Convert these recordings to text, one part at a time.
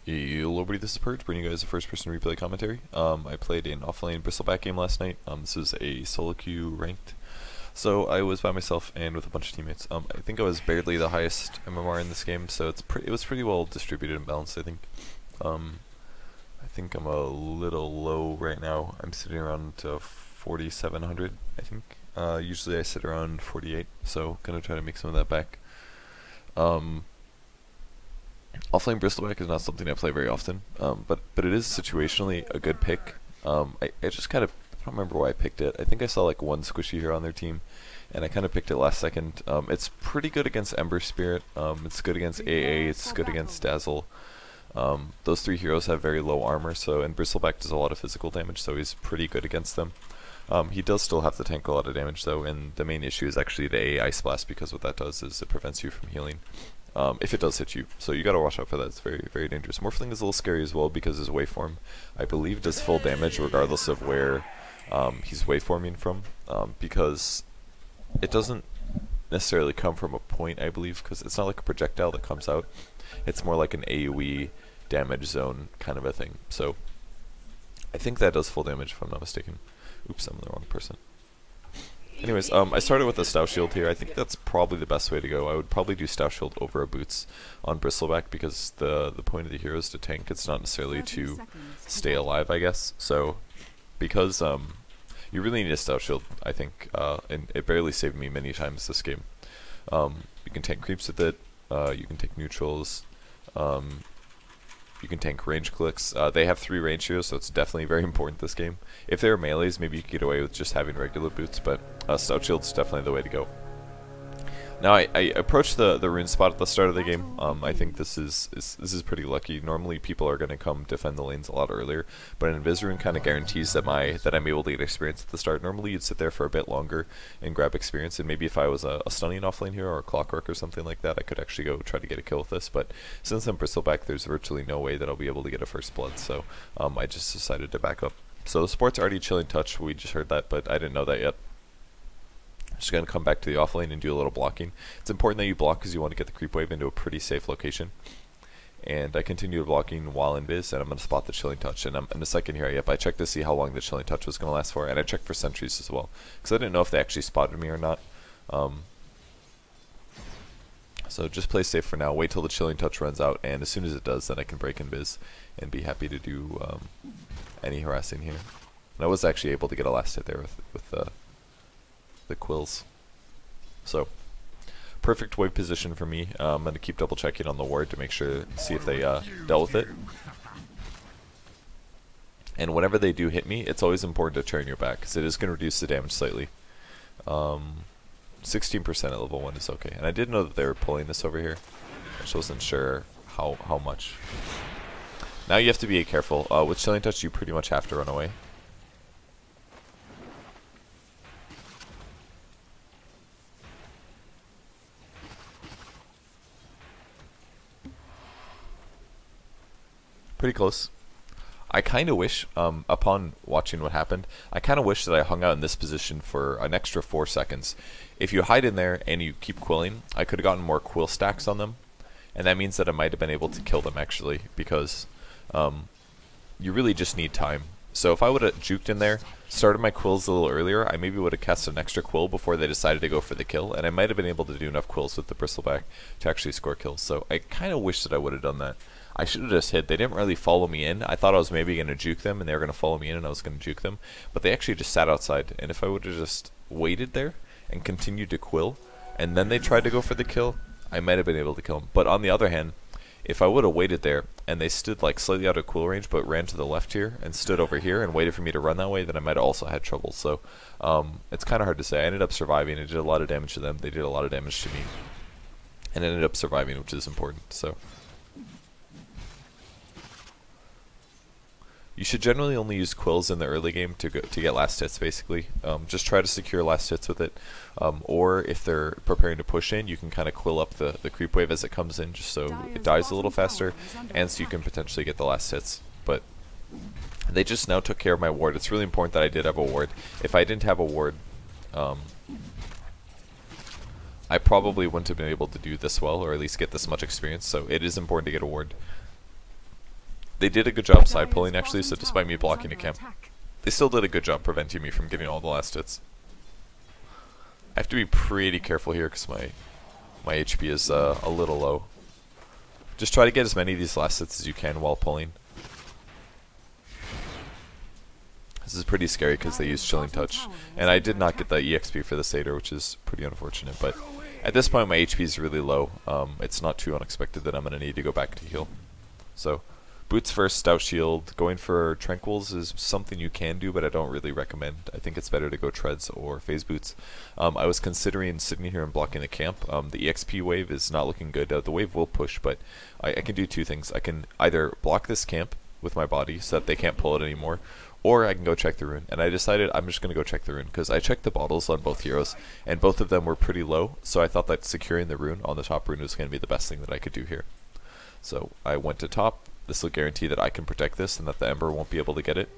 Hello everybody, this is Purge, bringing you guys a first-person replay commentary. I played an offlane Bristleback game last night. This is a solo queue ranked. So I was by myself and with a bunch of teammates. I think I was barely the highest MMR in this game, so it was pretty well distributed and balanced, I think. I think I'm a little low right now. I'm sitting around 4,700, I think. Usually I sit around 48, so gonna try to make some of that back. Offlane Bristleback is not something I play very often, but it is situationally a good pick. I just kind of, I don't remember why I picked it. I think I saw like one squishy here on their team, and I kind of picked it last second. It's pretty good against Ember Spirit, it's good against AA, it's good against Dazzle. Those three heroes have very low armor, so, and Bristleback does a lot of physical damage, so he's pretty good against them. He does still have to tank a lot of damage though, and the main issue is actually the AA Ice Blast, because what that does is it prevents you from healing. If it does hit you, so you gotta watch out for that. It's very, very dangerous. Morphling is a little scary as well because his waveform, I believe, does full damage regardless of where he's waveforming from, because it doesn't necessarily come from a point, I believe, because it's not like a projectile that comes out. It's more like an AoE damage zone kind of a thing. So I think that does full damage if I'm not mistaken. Oops, I'm the wrong person. Anyways, I started with a Stout Shield here. I think that's probably the best way to go. I would probably do Stout Shield over a Boots on Bristleback because the point of the hero is to tank. It's not necessarily to stay alive, I guess. So, because you really need a Stout Shield, I think, and it barely saved me many times this game. You can tank creeps with it, you can take neutrals, you can tank range clicks. They have 3 range heroes, so it's definitely very important this game. If they were melees, maybe you could get away with just having regular boots, but Stout Shield's definitely the way to go. Now I approached the rune spot at the start of the game. I think this is pretty lucky. Normally people are going to come defend the lanes a lot earlier, but an Invis rune kind of guarantees that I'm able to get experience at the start. Normally you'd sit there for a bit longer and grab experience, and maybe if I was a stunning offlane hero or a clockwork or something like that, I could actually go try to get a kill with this. But since I'm Bristleback, there's virtually no way that I'll be able to get a first blood, so I just decided to back up. So the support's already chilling touch. We just heard that, but I didn't know that yet. Just going to come back to the offlane and do a little blocking. It's important that you block because you want to get the creep wave into a pretty safe location. And I continue blocking while in biz, and I'm going to spot the chilling touch. And in a second here, yep, I checked to see how long the chilling touch was going to last for, and I checked for sentries as well, because I didn't know if they actually spotted me or not. So just play safe for now, wait till the chilling touch runs out, and as soon as it does, then I can break in biz and be happy to do any harassing here. And I was actually able to get a last hit there with the quills. So perfect wave position for me. I'm going to keep double checking on the ward to make sure, see if they dealt with it. And whenever they do hit me, it's always important to turn your back because it is going to reduce the damage slightly. 16% at level 1 is okay. And I did know that they were pulling this over here. I just wasn't sure how much. Now you have to be careful. With chilling touch, you pretty much have to run away. Pretty close. I kind of wish, upon watching what happened, I kind of wish that I hung out in this position for an extra 4 seconds. If you hide in there and you keep quilling, I could have gotten more quill stacks on them, and that means that I might have been able to kill them actually, because you really just need time. So if I would have juked in there, started my quills a little earlier, I maybe would have cast an extra quill before they decided to go for the kill, and I might have been able to do enough quills with the Bristleback to actually score kills. So I kind of wish that I would have done that. I should have just hid. They didn't really follow me in. I thought I was maybe going to juke them and they were going to follow me in and I was going to juke them. But they actually just sat outside. And if I would have just waited there and continued to quill and then they tried to go for the kill, I might have been able to kill them. But on the other hand, if I would have waited there and they stood like slightly out of quill range but ran to the left here and stood over here and waited for me to run that way, then I might have also had trouble. So it's kind of hard to say. I ended up surviving. I did a lot of damage to them. They did a lot of damage to me. And ended up surviving, which is important. So you should generally only use quills in the early game to get last hits, basically. Just try to secure last hits with it. Or if they're preparing to push in, you can kind of quill up the creep wave as it comes in, just so it dies a little faster, and so you can potentially get the last hits. But they just now took care of my ward. It's really important that I did have a ward. If I didn't have a ward, I probably wouldn't have been able to do this well, or at least get this much experience, so it is important to get a ward. They did a good job side pulling actually, so despite me blocking a camp, they still did a good job preventing me from getting all the last hits. I have to be pretty careful here because my HP is a little low. Just try to get as many of these last hits as you can while pulling. This is pretty scary because they use Chilling Touch, and I did not get the EXP for the Satyr, which is pretty unfortunate, but at this point my HP is really low. It's not too unexpected that I'm going to need to go back to heal. So, boots first, stout shield. Going for tranquils is something you can do, but I don't really recommend. I think it's better to go treads or phase boots. I was considering sitting here and blocking the camp. The EXP wave is not looking good. The wave will push, but I can do two things. I can either block this camp with my body so that they can't pull it anymore, or I can go check the rune. And I decided I'm just going to go check the rune because I checked the bottles on both heroes and both of them were pretty low, so I thought that securing the rune on the top rune was going to be the best thing that I could do here. So I went to top. This will guarantee that I can protect this and that the Ember won't be able to get it.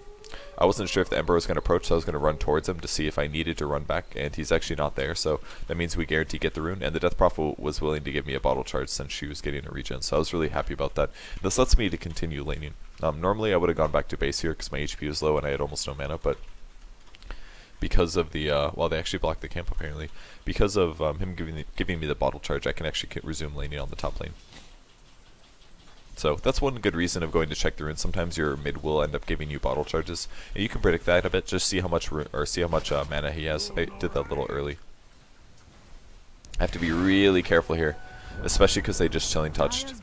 I wasn't sure if the Ember was going to approach, so I was going to run towards him to see if I needed to run back, and he's actually not there, so that means we guarantee get the rune, and the Death Prophet was willing to give me a bottle charge since she was getting a regen, so I was really happy about that. This lets me to continue laning. Normally I would have gone back to base here because my HP was low and I had almost no mana, but because of the, well, they actually blocked the camp apparently, because of him giving me the bottle charge, I can actually resume laning on the top lane. So that's one good reason of going to check the rune. Sometimes your mid will end up giving you bottle charges, and you can predict that a bit. Just see how much mana he has. I did that a little early. I have to be really careful here, especially because they just Chilling Touched.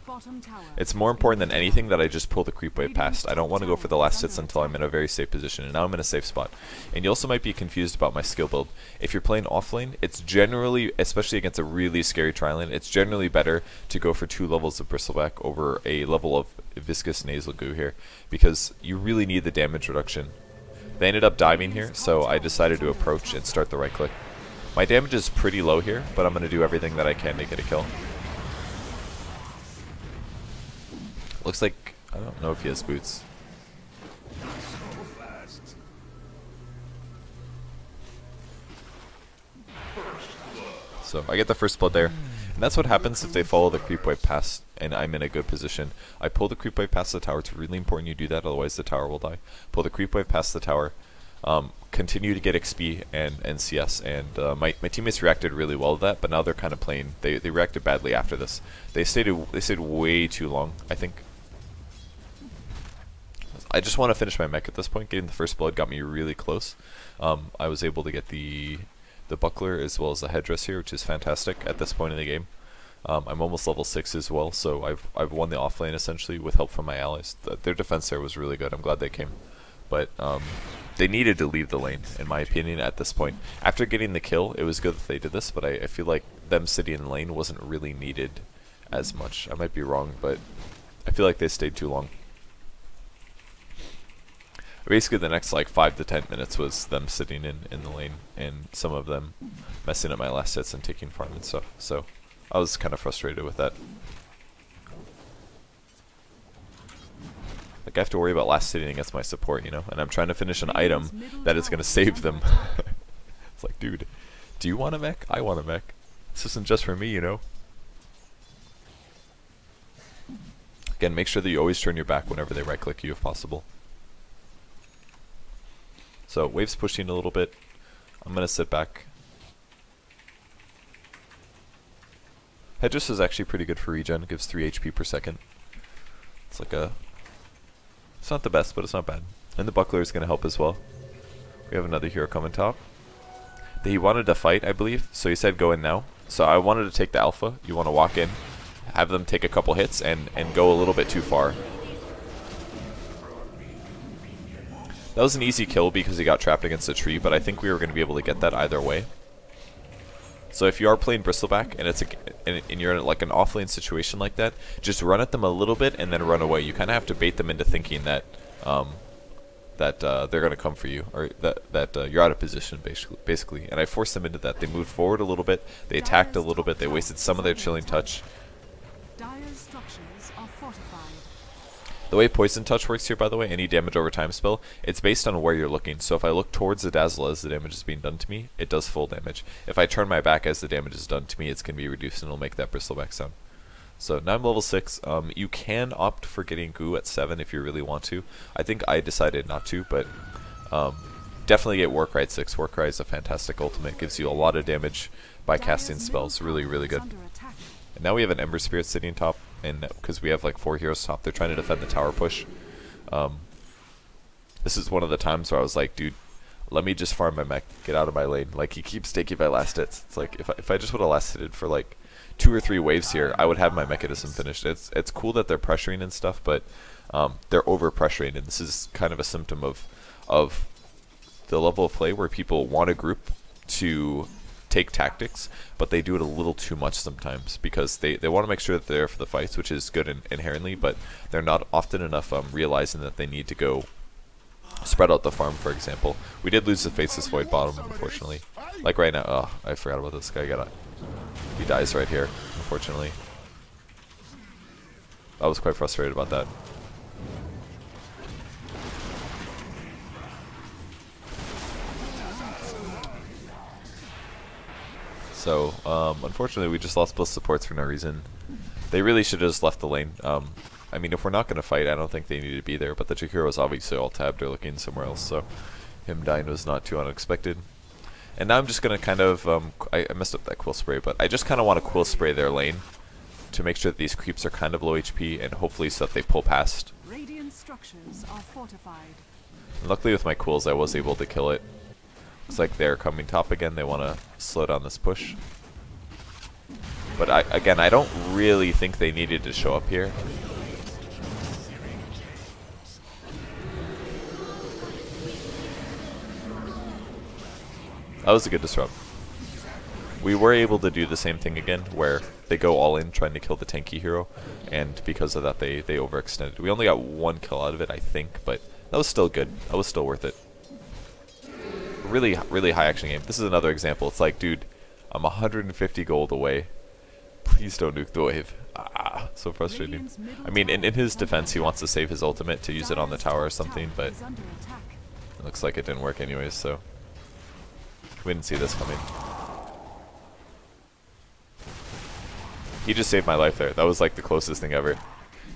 It's more important than anything that I just pull the creep wave past. I don't want to go for the last hits until I'm in a very safe position, and now I'm in a safe spot. And you also might be confused about my skill build. If you're playing offlane, it's generally, especially against a really scary tri-lane, it's generally better to go for 2 levels of Bristleback over a level of Viscous Nasal Goo here, because you really need the damage reduction. They ended up diving here, so I decided to approach and start the right click. My damage is pretty low here, but I'm going to do everything that I can to get a kill. Looks like, I don't know if he has boots. So I get the first blood there. And that's what happens if they follow the creep wave past and I'm in a good position. I pull the creep wave past the tower. It's really important you do that, otherwise the tower will die. Pull the creep wave past the tower. Continue to get XP and CS, and my teammates reacted really well to that, but now they're kind of playing. They reacted badly after this. They stayed way too long, I think. I just want to finish my mech at this point. Getting the first blood got me really close. I was able to get the buckler as well as the headdress here, which is fantastic at this point in the game. I'm almost level 6 as well, so I've won the offlane essentially with help from my allies. Their defense there was really good. I'm glad they came, but they needed to leave the lane, in my opinion, at this point. After getting the kill, it was good that they did this, but I feel like them sitting in the lane wasn't really needed as much. I might be wrong, but I feel like they stayed too long. Basically the next like 5 to 10 minutes was them sitting in the lane, and some of them messing up my last hits and taking farm and stuff, so I was kind of frustrated with that. Like I have to worry about last hitting against my support, you know, and I'm trying to finish an item that is going to save them. It's like, dude, do you want a mech? I want a mech. This isn't just for me, you know. Again, make sure that you always turn your back whenever they right click you if possible. So wave's pushing a little bit. I'm gonna sit back. Headdress is actually pretty good for regen. It gives 3 HP per second. It's like a... It's not the best, but it's not bad. And the buckler is gonna help as well. We have another hero coming top. He wanted to fight, I believe, so he said go in now. So I wanted to take the alpha. You want to walk in, have them take a couple hits, and go a little bit too far. That was an easy kill because he got trapped against a tree, but I think we were going to be able to get that either way. So if you are playing Bristleback and you're in like an offlane situation like that, just run at them a little bit and then run away. You kind of have to bait them into thinking that they're going to come for you, or that you're out of position basically. And I forced them into that. They moved forward a little bit, they attacked a little bit, they wasted some of their Chilling Touch. Dire's structures are fortified. The way Poison Touch works here, by the way, any damage over time spell, it's based on where you're looking. So if I look towards the Dazzle as the damage is being done to me, it does full damage. If I turn my back as the damage is done to me, it's going to be reduced and it'll make that Bristleback sound. So now I'm level 6. You can opt for getting goo at 7 if you really want to. I think I decided not to, but definitely get Warcry at 6. Warcry is a fantastic ultimate. Gives you a lot of damage by casting spells. Really, really good. And now we have an Ember Spirit sitting top, and because we have like 4 heroes top, they're trying to defend the tower push. This is one of the times where I was like, dude, let me just farm my mech, get out of my lane. Like, he keeps taking my last hits. It's like, if I just would have last hitted for like 2 or 3 waves here, I would have my mechanism finished. It's cool that they're pressuring and stuff, but they're over pressuring, and this is kind of a symptom of the level of play where people want a group to take tactics, but they do it a little too much sometimes because they want to make sure that they're there for the fights, which is good inherently, but they're not often enough realizing that they need to go spread out the farm, for example. We did lose the Faceless Void bottom, unfortunately. Like right now, oh, I forgot about this guy. He dies right here, unfortunately. I was quite frustrated about that. So, unfortunately, we just lost both supports for no reason. They really should have just left the lane. I mean, if we're not going to fight, I don't think they need to be there, but the Jakiro was obviously all tabbed or looking somewhere else, so him dying was not too unexpected. And now I'm just going to kind of, I messed up that quill spray, but I just kind of want to quill spray their lane to make sure that these creeps are kind of low HP, and hopefully so that they pull past. Radiant structures are fortified. And luckily with my quills I was able to kill it. Looks like they're coming top again, they want to slow down this push. But again, I don't really think they needed to show up here. That was a good disrupt. We were able to do the same thing again, where they go all in trying to kill the tanky hero, and because of that they overextended. We only got 1 kill out of it, I think, but that was still good. That was still worth it. Really, really high action game. This is another example. It's like, dude, I'm 150 gold away. Please don't nuke the wave. Ah, so frustrating. I mean, in his defense, he wants to save his ultimate to use it on the tower or something, but it looks like it didn't work anyways, so we didn't see this coming. He just saved my life there. That was like the closest thing ever.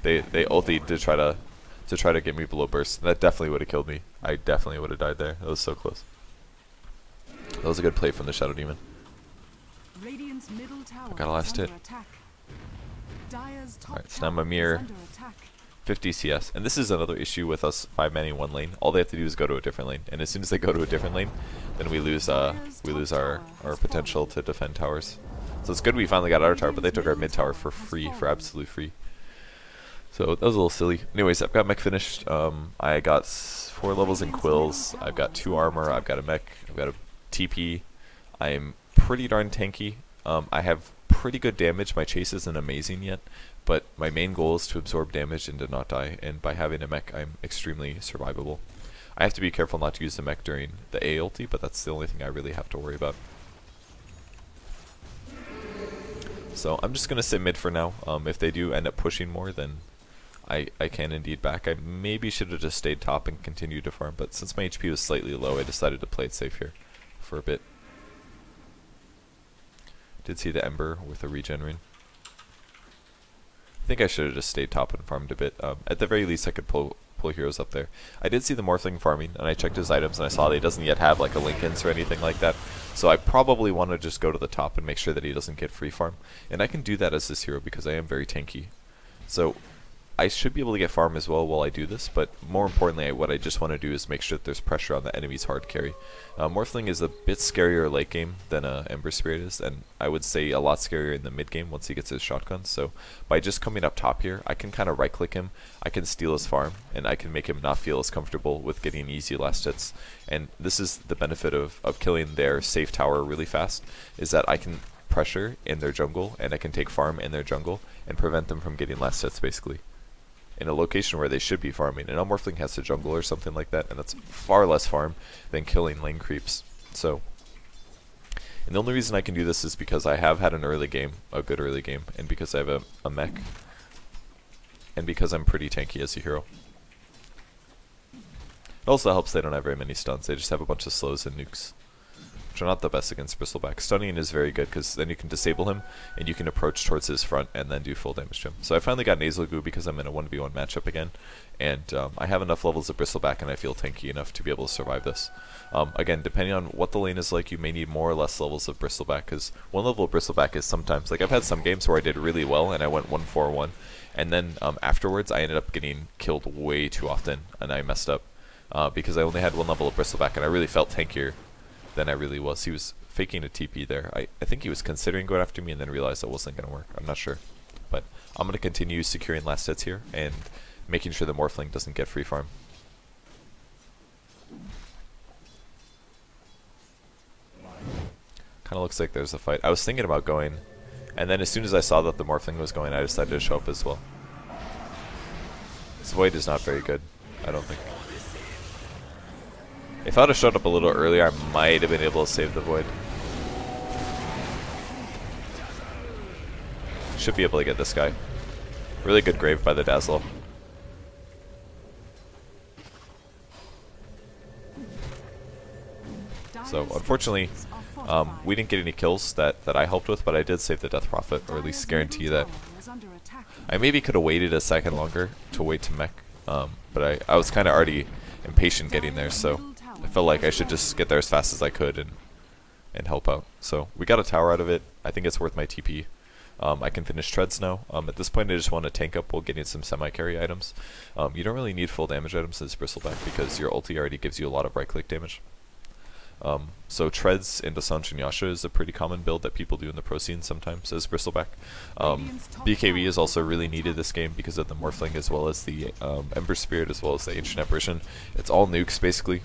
They ultied to try to get me below burst. That definitely would have killed me. I definitely would have died there. That was so close. That was a good play from the Shadow Demon. I got a last hit. Alright, so now Mimir, 50 CS. And this is another issue with us 5-manning 1 lane. All they have to do is go to a different lane. And as soon as they go to a different lane, then we lose our potential to defend towers. So it's good we finally got our tower, but they took our mid tower for free, for absolute free. So that was a little silly. Anyways, I've got mech finished. I got 4 levels in quills. I've got 2 armor. I've got a mech. I've got a TP. I'm pretty darn tanky. I have pretty good damage. My chase isn't amazing yet, but my main goal is to absorb damage and to not die. And by having a mech, I'm extremely survivable. I have to be careful not to use the mech during the A ulti, but that's the only thing I really have to worry about. So I'm just going to sit mid for now. If they do end up pushing more, then I can indeed back. I maybe should have just stayed top and continued to farm, but since my HP was slightly low, I decided to play it safe here for a bit. Did see the Ember with a regen ring. I think I should have just stayed top and farmed a bit. At the very least, I could pull heroes up there. I did see the Morphling farming, and I checked his items, and I saw that he doesn't yet have like a Linken's or anything like that. So I probably want to just go to the top and make sure that he doesn't get free farm. And I can do that as this hero because I am very tanky. So I should be able to get farm as well while I do this, but more importantly, what I just want to do is make sure that there's pressure on the enemy's hard carry. Morphling is a bit scarier late game than Ember Spirit is, and I would say a lot scarier in the mid game once he gets his shotgun. So by just coming up top here, I can kind of right click him, I can steal his farm, and I can make him not feel as comfortable with getting easy last hits. And this is the benefit of killing their safe tower really fast, is that I can pressure in their jungle, and I can take farm in their jungle, and prevent them from getting last hits basically in a location where they should be farming. And Morphling has to jungle or something like that, and that's far less farm than killing lane creeps. So, and the only reason I can do this is because I have had an early game, a good early game, and because I have a mech, and because I'm pretty tanky as a hero. It also helps they don't have very many stuns, they just have a bunch of slows and nukes. which are not the best against Bristleback. Stunning is very good because then you can disable him and you can approach towards his front and then do full damage to him. So I finally got Nasal Goo because I'm in a 1v1 matchup again, and I have enough levels of Bristleback and I feel tanky enough to be able to survive this. Again, depending on what the lane is like, you may need more or less levels of Bristleback, because one level of Bristleback is sometimes, like I've had some games where I did really well and I went 1-4-1, and then afterwards I ended up getting killed way too often and I messed up because I only had one level of Bristleback and I really felt tankier than I really was. He was faking a TP there. I think he was considering going after me and then realized that wasn't going to work. I'm not sure. But I'm going to continue securing last hits here and making sure the Morphling doesn't get free farm. Kind of looks like there's a fight. I was thinking about going, and then as soon as I saw that the Morphling was going, I decided to show up as well. This Void is not very good, I don't think. If I would have showed up a little earlier, I might have been able to save the Void. Should be able to get this guy. Really good grave by the Dazzle. So unfortunately, we didn't get any kills that I helped with, but I did save the Death Prophet, or at least guarantee that. I maybe could have waited a second longer to wait to mech, but I was kind of already impatient getting there, so I felt like I should just get there as fast as I could and help out. So we got a tower out of it. I think it's worth my TP. I can finish treads now. At this point I just want to tank up while getting some semi-carry items. You don't really need full damage items as Bristleback because your ulti already gives you a lot of right click damage. So treads into Sange and Yasha is a pretty common build that people do in the pro scene sometimes as Bristleback. BKB is also really needed this game because of the Morphling as well as the Ember Spirit as well as the Ancient Apparition. It's all nukes basically.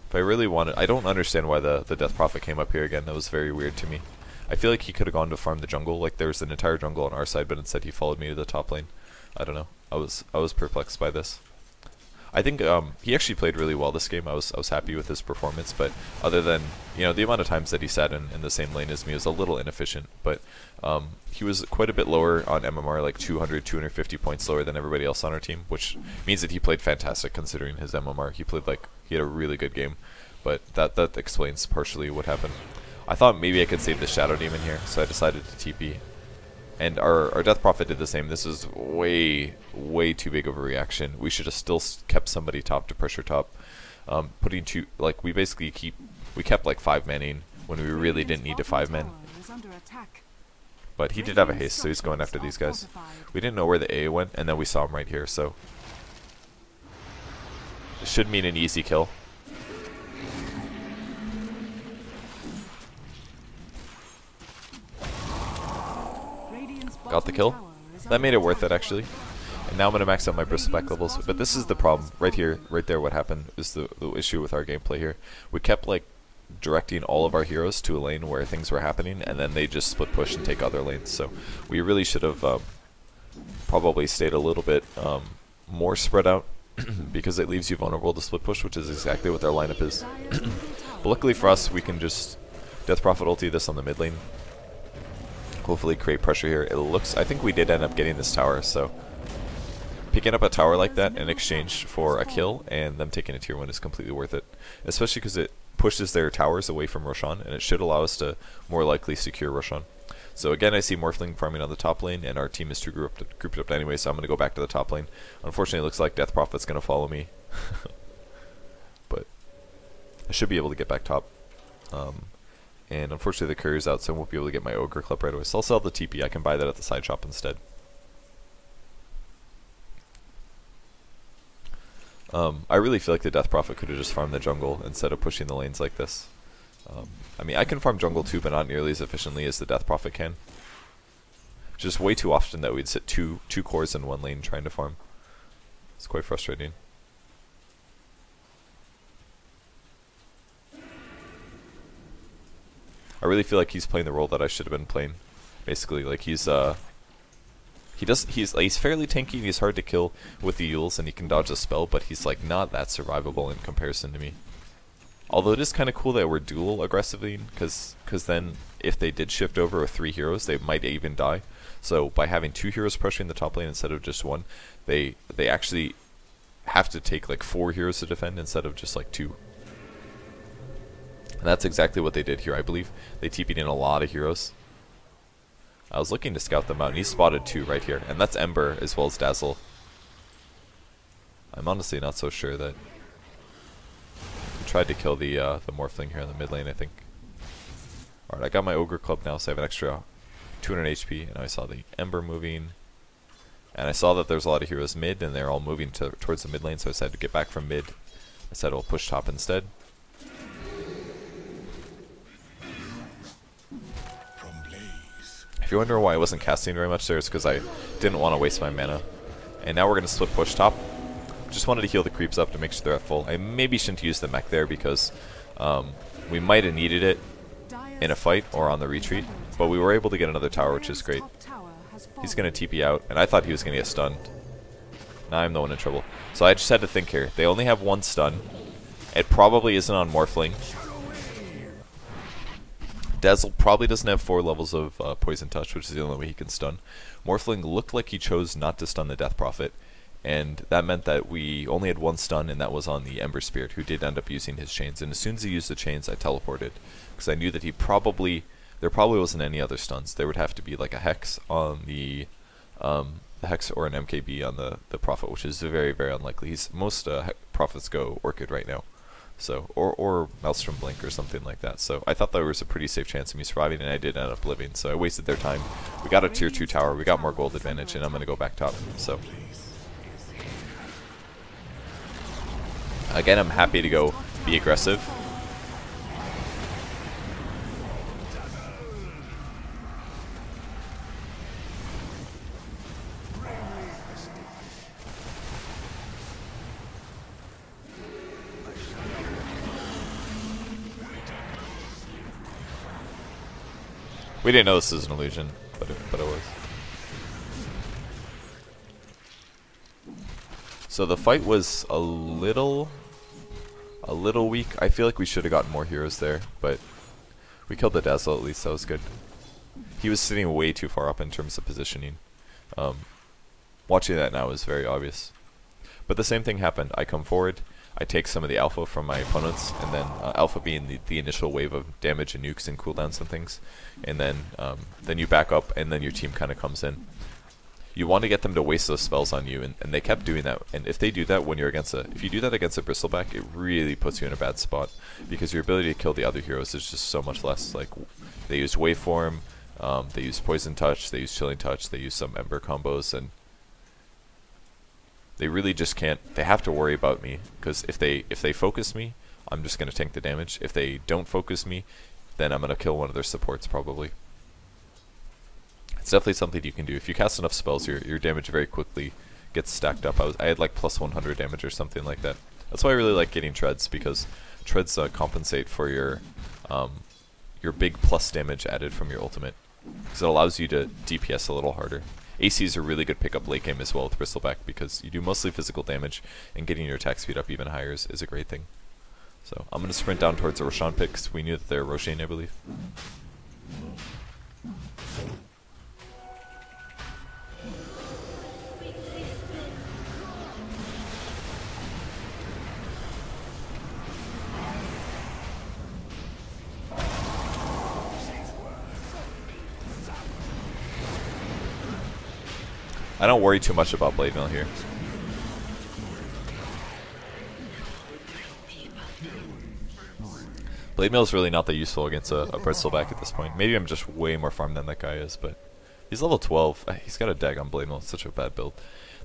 If I really wanted, I don't understand why the Death Prophet came up here again. That was very weird to me. I feel like he could have gone to farm the jungle. Like there was an entire jungle on our side, but instead he followed me to the top lane. I don't know. I was perplexed by this. I think he actually played really well this game. I was happy with his performance, but other than the amount of times that he sat in the same lane as me was a little inefficient. But he was quite a bit lower on MMR, like 200, 250 points lower than everybody else on our team, which means that he played fantastic considering his MMR. He had a really good game, but that explains partially what happened. I thought maybe I could save the Shadow Demon here, so I decided to TP. And our Death Prophet did the same. This is way too big of a reaction. We should have still kept somebody top to pressure top. Putting two, like we kept like 5-manning when we really didn't need to 5-man. But he did have a haste, so he's going after these guys. We didn't know where the A went, and then we saw him right here, so it should mean an easy kill. Got the kill. That made it worth it actually. And now I'm going to max out my Bristleback levels. But this is the problem. Right here, right there, what happened is the issue with our gameplay here. We kept like directing all of our heroes to a lane where things were happening, and then they just split push and take other lanes. So we really should have probably stayed a little bit more spread out because it leaves you vulnerable to split push, which is exactly what their lineup is. But luckily for us, we can just Death Prophet ulti this on the mid lane. Hopefully create pressure here. I think we did end up getting this tower, so picking up a tower like that in exchange for a kill and them taking a tier 1 is completely worth it, especially because it pushes their towers away from Roshan, and it should allow us to more likely secure Roshan. So again, I see Morphling farming on the top lane, and our team is too grouped up anyway, so I'm going to go back to the top lane. Unfortunately, it looks like Death Prophet's going to follow me, but I should be able to get back top. And unfortunately the courier's out, so I won't be able to get my Ogre Clip right away. So I'll sell the TP. I can buy that at the side shop instead. I really feel like the Death Prophet could have just farmed the jungle instead of pushing the lanes like this. I mean, I can farm jungle too, but not nearly as efficiently as the Death Prophet can. Just way too often that we'd sit two cores in one lane trying to farm. It's quite frustrating. I really feel like he's playing the role that I should have been playing. Basically, like he's fairly tanky and he's hard to kill with the Euls and he can dodge a spell, but he's like not that survivable in comparison to me. Although it is kind of cool that we're dual aggressively, because then if they did shift over with 3 heroes, they might even die. So by having 2 heroes pressuring the top lane instead of just 1, they actually have to take like 4 heroes to defend instead of just like 2. And that's exactly what they did here, I believe. They TP'd in a lot of heroes. I was looking to scout them out, and he spotted 2 right here. And that's Ember as well as Dazzle. I'm honestly not so sure that he tried to kill the Morphling here in the mid lane, I think. Alright, I got my Ogre Club now, so I have an extra 200 HP, and I saw the Ember moving. And I saw that there's a lot of heroes mid, and they're all moving towards the mid lane, so I decided to get back from mid. I said I'll push top instead. If you're wondering why I wasn't casting very much there, it's because I didn't want to waste my mana. And now we're going to split push top. Just wanted to heal the creeps up to make sure they're at full. I maybe shouldn't use the mech there because we might have needed it in a fight or on the retreat. But we were able to get another tower, which is great. He's going to TP out, and I thought he was going to get stunned. Now I'm the one in trouble. So I just had to think here. They only have 1 stun. It probably isn't on Morphling. Dazzle probably doesn't have 4 levels of Poison Touch, which is the only way he can stun. Morphling looked like he chose not to stun the Death Prophet, and that meant that we only had 1 stun, and that was on the Ember Spirit, who did end up using his chains. And as soon as he used the chains, I teleported, because I knew that there probably wasn't any other stuns. There would have to be like a Hex on the Hex or an MKB on the Prophet, which is very, very unlikely. Most Prophets go Orchid right now. So, or Maelstrom Blink or something like that. So I thought there was a pretty safe chance of me surviving, and I did end up living. So I wasted their time. We got a tier 2 tower. We got more gold advantage, and I'm going to go back top. So again, I'm happy to go be aggressive. We didn't know this was an illusion, but it was. So the fight was a little weak. I feel like we should have gotten more heroes there, but we killed the Dazzle at least. That was good. He was sitting way too far up in terms of positioning. Watching that now is very obvious. But the same thing happened. I come forward. I take some of the alpha from my opponents, and then alpha being the initial wave of damage and nukes and cooldowns and things, and then you back up, and then your team kind of comes in. You want to get them to waste those spells on you, and they kept doing that. And if they do that when you're if you do that against a Bristleback, it really puts you in a bad spot, because your ability to kill the other heroes is just so much less. Like, they use Waveform, they use Poison Touch, they use Chilling Touch, they use some Ember combos, and they really just can't. They have to worry about me, because if they focus me, I'm just going to tank the damage. If they don't focus me, then I'm going to kill one of their supports probably. It's definitely something you can do. If you cast enough spells, your damage very quickly gets stacked up. I had like plus 100 damage or something like that. That's why I really like getting treads, because treads compensate for your big plus damage added from your ultimate, because it allows you to DPS a little harder. AC is a really good pickup late game as well with Bristleback, because you do mostly physical damage, and getting your attack speed up even higher is a great thing. So I'm going to sprint down towards the Roshan pick, because we knew that they're Roshan, I believe. I don't worry too much about Blade Mail here. Blade Mail is really not that useful against a Bristleback at this point. Maybe I'm just way more farmed than that guy is, but he's level 12. He's got a dag on Blade Mail. It's such a bad build.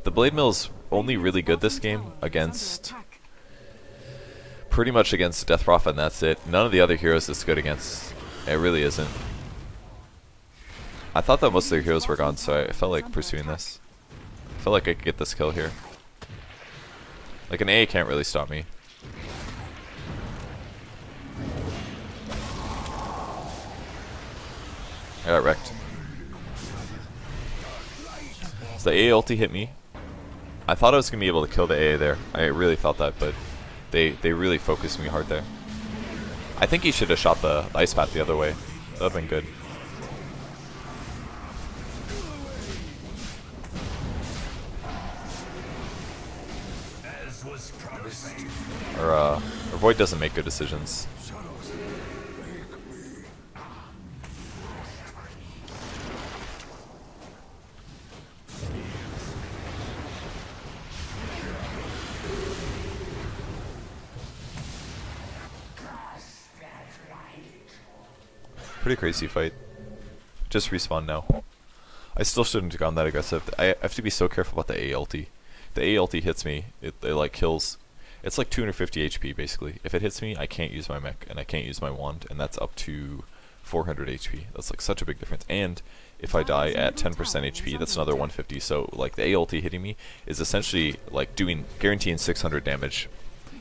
The Blade Mail is only really good this game against, pretty much against Death Prophet, and that's it. None of the other heroes is good against. It really isn't. I thought that most of their heroes were gone, so I felt like pursuing this. I felt like I could get this kill here. Like, an A can't really stop me. I got wrecked. So the A ulti hit me. I thought I was going to be able to kill the AA there. I really thought that, but they really focused me hard there. I think he should have shot the ice path the other way. That would have been good. Void doesn't make good decisions. Pretty crazy fight. Just respawn now. I still shouldn't have gone that aggressive. I have to be so careful about the A ulti. The A ulti hits me, it like kills. It's like 250 HP basically. If it hits me, I can't use my mech and I can't use my wand, and that's up to 400 HP. That's like such a big difference. And if I die at 10% HP, that's another 150. So like the A ulti hitting me is essentially like guaranteeing 600 damage.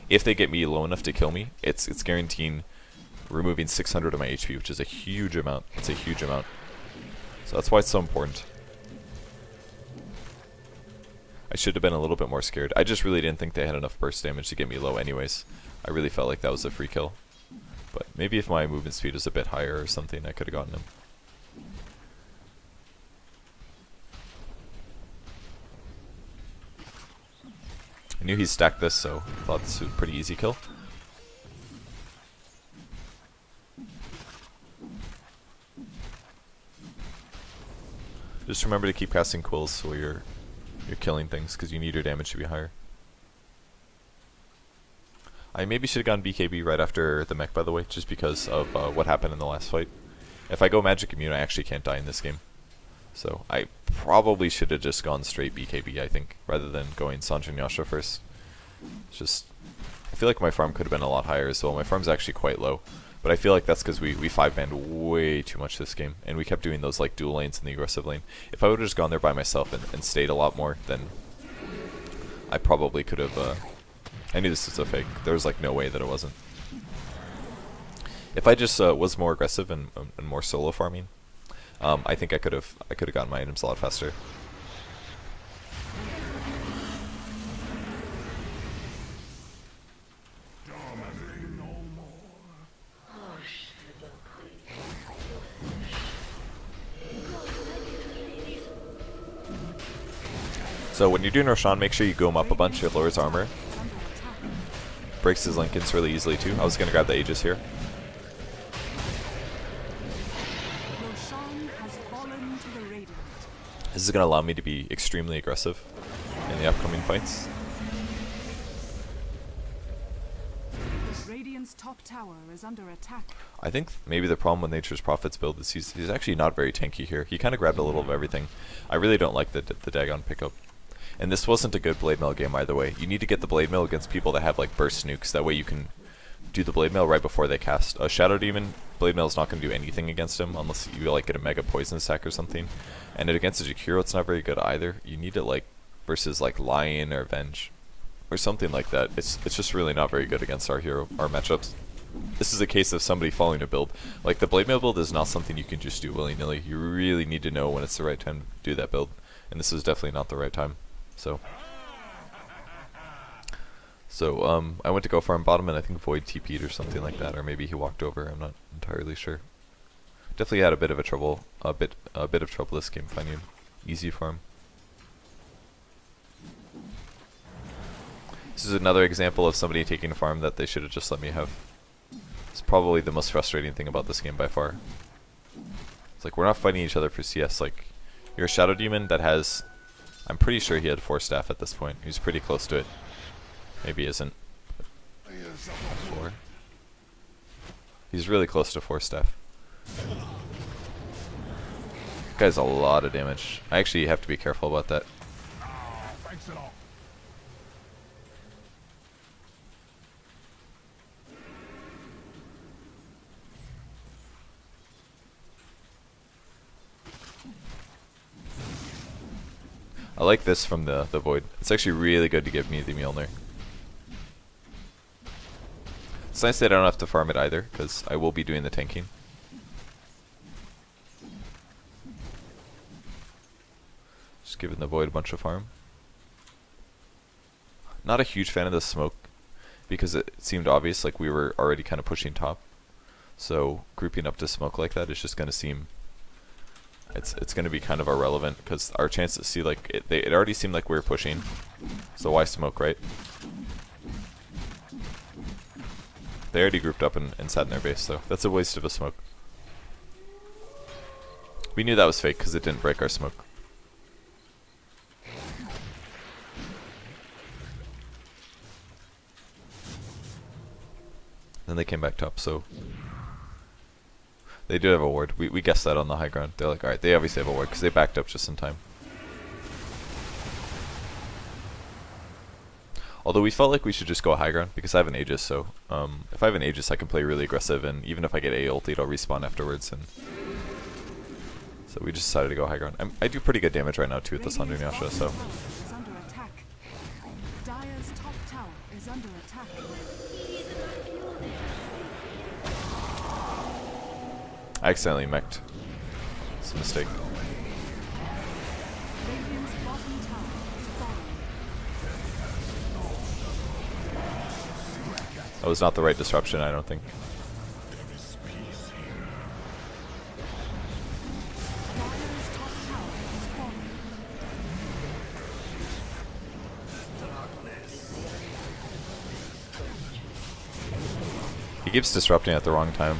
If they get me low enough to kill me, it's guaranteeing removing 600 of my HP, which is a huge amount. It's a huge amount. So that's why it's so important. I should have been a little bit more scared. I just really didn't think they had enough burst damage to get me low anyways. I really felt like that was a free kill. But maybe if my movement speed was a bit higher or something, I could have gotten him. I knew he stacked this, so I thought this was a pretty easy kill. Just remember to keep casting quills while you're killing things, because you need your damage to be higher. I maybe should have gone BKB right after the mech, by the way, just because of what happened in the last fight. If I go Magic Immune, I actually can't die in this game. So I probably should have just gone straight BKB, I think, rather than going Sange and Yasha first. It's just, I feel like my farm could have been a lot higher as well. My farm's actually quite low. But I feel like that's because we 5-banned way too much this game, and we kept doing those like dual lanes in the aggressive lane. If I would have just gone there by myself and stayed a lot more, then I probably could have. I knew this was a fake. There was like no way that it wasn't. If I just was more aggressive and more solo farming, I think I could have gotten my items a lot faster. So when you're doing Roshan, make sure you go him up a bunch. It lowers armor. Breaks his Lincolns really easily too. I was going to grab the Aegis here. This is going to allow me to be extremely aggressive in the upcoming fights. Radiant's top tower is under attack. I think maybe the problem with Nature's Prophets build is he's actually not very tanky here. He kind of grabbed a little of everything. I really don't like the Dagon pickup. And this wasn't a good Blade Mail game either way. You need to get the Blade Mail against people that have like burst nukes. That way you can do the Blade Mail right before they cast. A Shadow Demon, Blade Mail is not going to do anything against him unless you like get a Mega Poison stack or something. And against a Jakiro, it's not very good either. You need it like versus like Lion or Venge or something like that. It's just really not very good against our matchups. This is a case of somebody following a build. Like the Blade Mail build is not something you can just do willy-nilly. You really need to know when it's the right time to do that build. And this is definitely not the right time. So I went to go farm bottom and I think Void TP'd or something like that, or maybe he walked over. I'm not entirely sure. Definitely had a bit of trouble this game finding easy farm. This is another example of somebody taking a farm that they should have just let me have. It's probably the most frustrating thing about this game by far. It's like we're not fighting each other for CS. Like you're a Shadow Demon that has. I'm pretty sure he had 4 staff at this point. He's pretty close to it. Maybe he isn't. 4. He's really close to 4 staff. Guy's a lot of damage. I actually have to be careful about that. I like this from the Void. It's actually really good to give me the Mjolnir. It's nice that I don't have to farm it either, because I will be doing the tanking. Just giving the Void a bunch of farm. Not a huge fan of the smoke, because it seemed obvious, like we were already kind of pushing top. So grouping up to smoke like that is just going to seem... It's going to be kind of irrelevant, because our chances, see, like, it already seemed like we were pushing, so why smoke, right? They already grouped up and sat in their base, though. That's a waste of a smoke. We knew that was fake because it didn't break our smoke. Then they came back top, so they do have a ward. We guessed that on the high ground. They're like, alright, they obviously have a ward because they backed up just in time. Although we felt like we should just go high ground because I have an Aegis, so if I have an Aegis I can play really aggressive, and even if I get A ulti it'll respawn afterwards, and so we just decided to go high ground. I do pretty good damage right now too with the Sange and Yasha, so Dire's top tower is under attack. I accidentally mech'd. It's a mistake. Radiant's bottom tower is falling. That was not the right disruption, I don't think. Dire's top tower is falling. He keeps disrupting at the wrong time.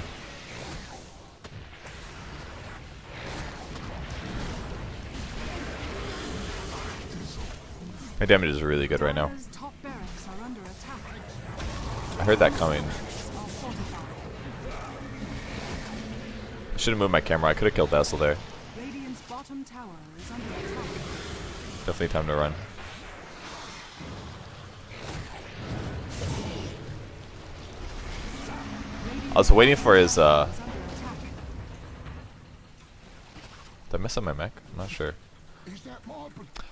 My damage is really good right now. Dire's top barracks are under attack. I heard that coming. Barracks are fortified. I should have moved my camera. I could have killed Dazzle there. Radiant's bottom tower is under attack. Definitely time to run. I was waiting for his Is under attack. Did I mess up my mech? I'm not sure.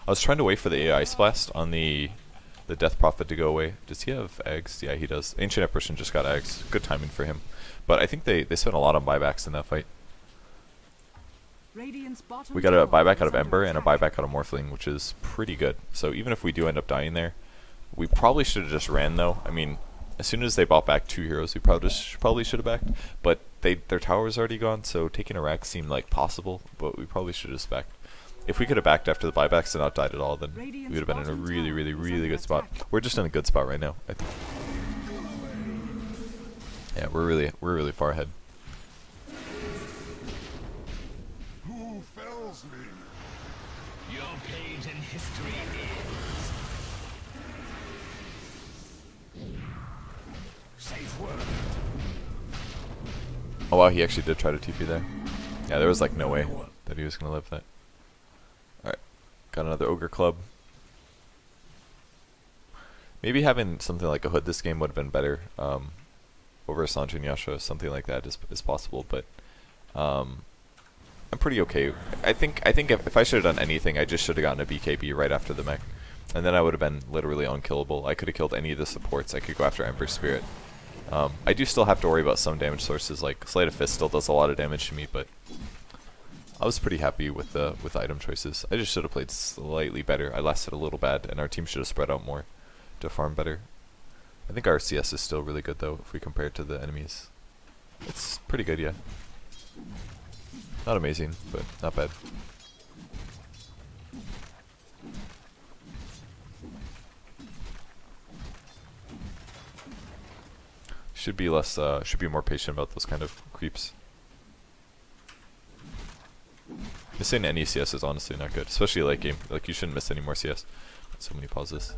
I was trying to wait for the AI blast on the Death Prophet to go away. Does he have eggs? Yeah, he does. Ancient Apparition just got eggs. Good timing for him. But I think they spent a lot on buybacks in that fight. Radiant's bottom We got a tower buyback is out of under Ember and a attack. buyback out of Morphling, which is pretty good. So even if we do end up dying there, we probably should have just ran though. I mean, as soon as they bought back 2 heroes, we probably should have backed. But their tower is already gone, so taking a rack seemed like possible, but we probably should have just backed. If we could have backed after the buybacks and not died at all, then we would have been in a really, really, really good spot. We're just in a good spot right now, I think. Yeah, we're really far ahead. Who fells me? Your page in history is safe word. Oh wow, he actually did try to TP there. Yeah, there was like no way that he was gonna live that. Alright, got another Ogre Club. Maybe having something like a Hood this game would have been better. Over Sange and Yasha, something like that is possible, but I'm pretty okay. I think if I should have done anything, I just should have gotten a BKB right after the mech, and then I would have been literally unkillable. I could have killed any of the supports. I could go after Ember Spirit. I do still have to worry about some damage sources, like Sleight of Fist still does a lot of damage to me, but I was pretty happy with item choices. I just should have played slightly better. I lasted a little bad, and our team should have spread out more to farm better. I think our CS is still really good though, if we compare it to the enemies. It's pretty good, yeah. Not amazing, but not bad. Should be more patient about those kind of creeps. Missing any CS is honestly not good, especially late game. Like, you shouldn't miss any more CS. So many pauses.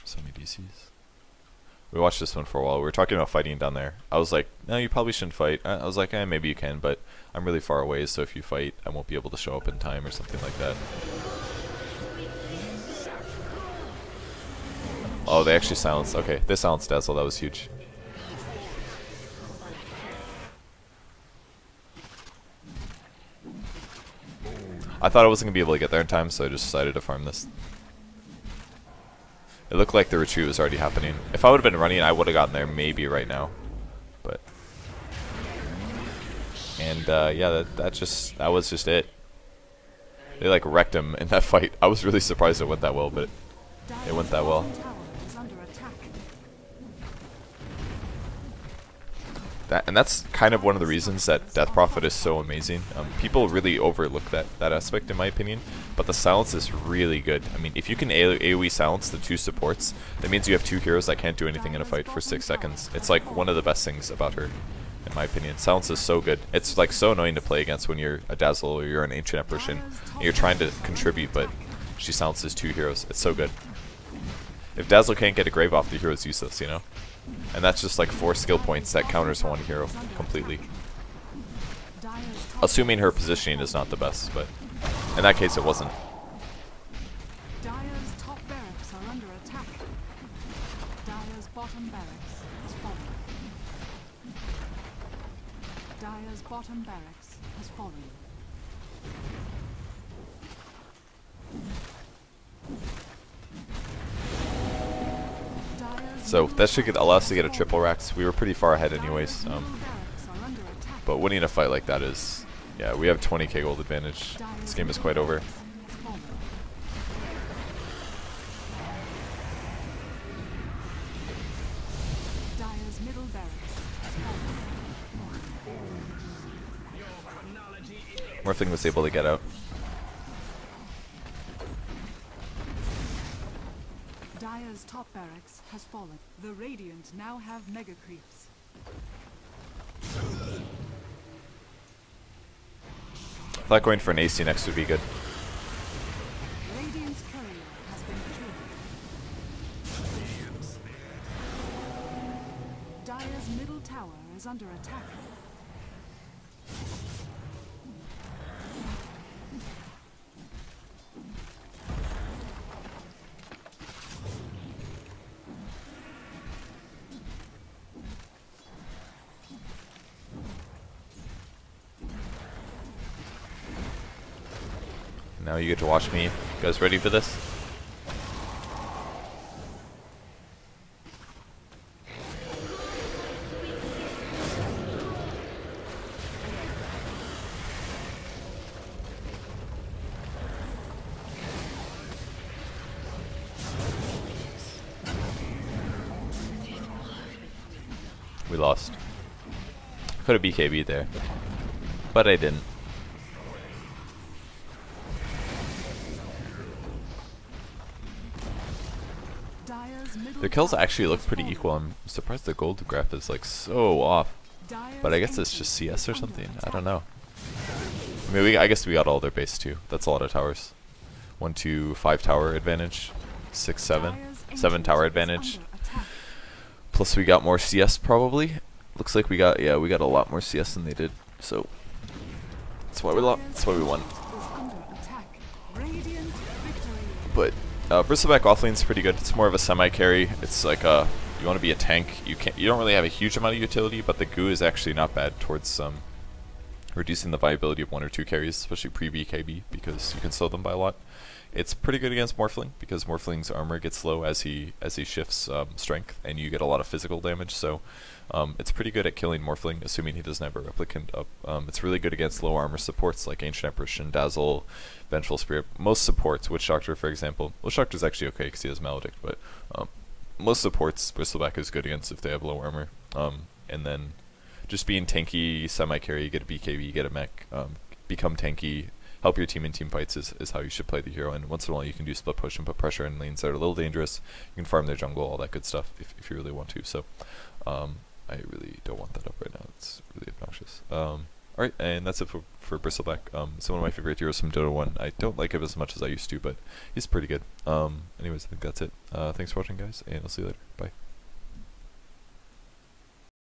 So many DCs. We watched this one for a while. We were talking about fighting down there. I was like, no, you probably shouldn't fight. I was like, maybe you can, but I'm really far away, so if you fight, I won't be able to show up in time or something like that. Oh, they actually silenced. Okay, they silenced Dazzle. That was huge. I thought I wasn't going to be able to get there in time, so I just decided to farm this. It looked like the retreat was already happening. If I would have been running, I would have gotten there maybe right now. But and yeah, that was just it. They like wrecked him in that fight. I was really surprised it went that well, but it went that well. and that's kind of one of the reasons that Death Prophet is so amazing. People really overlook that aspect in my opinion, but the silence is really good. I mean, if you can AoE silence the 2 supports, that means you have 2 heroes that can't do anything in a fight for 6 seconds. It's like one of the best things about her, in my opinion. Silence is so good. It's like so annoying to play against when you're a Dazzle or you're an Ancient Apparition and you're trying to contribute, but she silences 2 heroes. It's so good. If Dazzle can't get a grave off, the hero's useless, you know? And that's just like 4 skill points that counters one hero completely. Assuming her positioning is not the best, but in that case it wasn't. Dire's top barracks are under attack. Dire's bottom barracks has fallen. Dire's bottom barracks has fallen. So that should allow us to get a triple racks. We were pretty far ahead anyways. But winning a fight like that is, yeah, we have 20k gold advantage. This game is quite over. Morphling was able to get out. Dire's top barracks has fallen. The Radiant now have mega creeps. I thought going for an AC next would be good. Radiant's courier has been killed. Dire's middle tower is under attack. Now you get to watch me. You guys ready for this? We lost. Could have BKB'd there, but I didn't. Their kills actually look pretty equal. I'm surprised the gold graph is like so off. But I guess it's just CS or something. I don't know. I mean, I guess we got all their base too. That's a lot of towers. 1, 2, 5 tower advantage. 6, 7. 7 tower advantage. Plus we got more CS probably. Looks like we got a lot more CS than they did. So that's why we lost. That's why we won. But Bristleback offlane is pretty good. It's more of a semi-carry. It's like you want to be a tank. You don't really have a huge amount of utility, but the goo is actually not bad towards reducing the viability of 1 or 2 carries, especially pre-BKB, because you can slow them by a lot. It's pretty good against Morphling because Morphling's armor gets low as he shifts strength, and you get a lot of physical damage. So it's pretty good at killing Morphling, assuming he doesn't have a replicant up. It's really good against low armor supports like Ancient Apparition, Dazzle, Vengeful Spirit. Most supports, Witch Doctor for example. Witch Doctor's actually okay because he has Maledict, but most supports Bristleback is good against if they have low armor. And then just being tanky, semi-carry, you get a BKB, you get a mech, become tanky, help your team in team fights is how you should play the hero. And once in a while you can do split push and put pressure in lanes that are a little dangerous. You can farm their jungle, all that good stuff if you really want to. So I really don't want that up right now. It's really obnoxious. Alright, and that's it for Bristleback. It's one of my favorite heroes from Dota 1. I don't like him as much as I used to, but he's pretty good. Anyways, I think that's it. Thanks for watching, guys, and I'll see you later. Bye.